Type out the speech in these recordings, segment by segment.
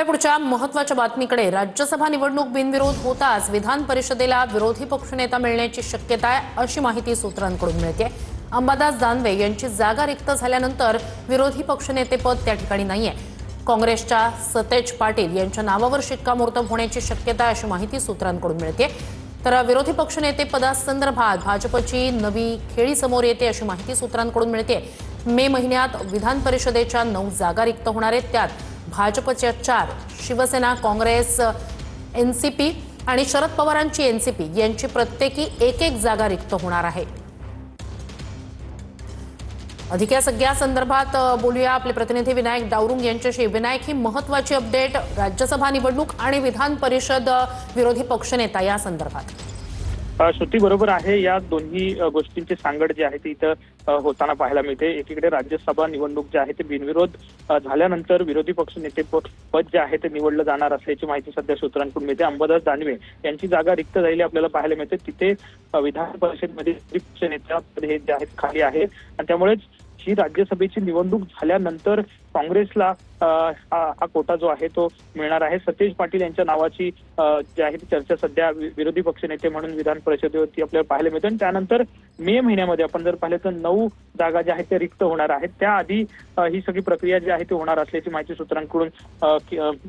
पुढच्या महत्त्वाच्या बातमीकडे राज्यसभा निवडणूक बिनविरोध होताच विधान परिषदेला विरोधी पक्षनेता मिळण्याची शक्यता आहे अशी माहिती सूत्रांकडून मिळते। अंबादास दानवे यांची जागा रिक्त झाल्यानंतर विरोधी पक्षनेतेपद त्या ठिकाणी नाहीये। काँग्रेसच्या सतेज पाटील यांच्या नावावर शिक्कामोर्तब होण्याची शक्यता अशी माहिती सूत्रांकडून मिळते। तर विरोधी पक्षनेते पदासंदर्भात भाजपची नवी खेळी समोर येते अशी माहिती सूत्रांकडून मिळते। मे महिन्यात विधान परिषदेच्या 9 जागा रिक्त होणार आहेत। त्यात भाजपच्या 4, शिवसेना, काँग्रेस, एनसीपी आणि शरद पवारांची एनसीपी यांची प्रत्येकी एक जागा रिक्त होणार आहे। अधिक या सगळ्या संदर्भात बोलूया आपले प्रतिनिधी विनायक डावरुंग यांच्याशी। विनायक, ही महत्त्वाची अपडेट राज्यसभा निवडणूक आणि विधान परिषद विरोधी पक्षनेता या संदर्भात। श्रुती बरोबर आहे। या दोन्ही गोष्टींची सांगड जी आहे ती इथं होताना पाहायला मिळते। एकीकडे राज्यसभा निवडणूक जी आहे ते बिनविरोध झाल्यानंतर विरोधी पक्षनेते पद जे आहे ते निवडलं जाणार असल्याची माहिती सध्या सूत्रांकडून मिळते। अंबादास दानवे यांची जागा रिक्त झालेली आपल्याला पाहायला मिळते। तिथे विधान परिषदेमध्ये पक्षनेता पद हे जे आहे खाली आहे आणि त्यामुळेच ही राज्यसभेची निवडणूक झाल्यानंतर काँग्रेसला हा कोटा जो आहे तो मिळणार आहे। सतेज पाटील यांच्या नावाची जी आहे ती चर्चा सध्या विरोधी पक्षनेते म्हणून विधान परिषदेवरती आपल्याला पाहायला मिळते आणि त्यानंतर मे महिन्यामध्ये आपण जर पाहिलं तर 9 जागा ज्या आहेत त्या रिक्त होणार आहेत। त्याआधी ही सगळी प्रक्रिया जी आहे ती होणार असल्याची माहिती सूत्रांकडून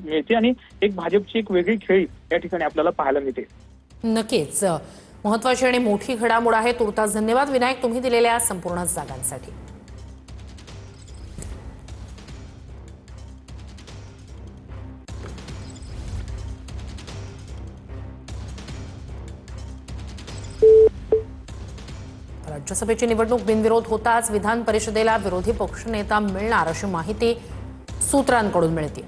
मिळते आणि एक भाजपची एक वेगळी खेळी या ठिकाणी आपल्याला पाहायला मिळते। नक्कीच महत्त्वाची आणि मोठी घडामोड आहे। तुर्तास धन्यवाद विनायक, तुम्ही दिलेल्या संपूर्ण जागांसाठी। राज्यसभेची निवडणूक बिनविरोध होताच विधान परिषदेला विरोधी पक्षनेता मिळणार अशी माहिती सूत्रांकडून मिळते।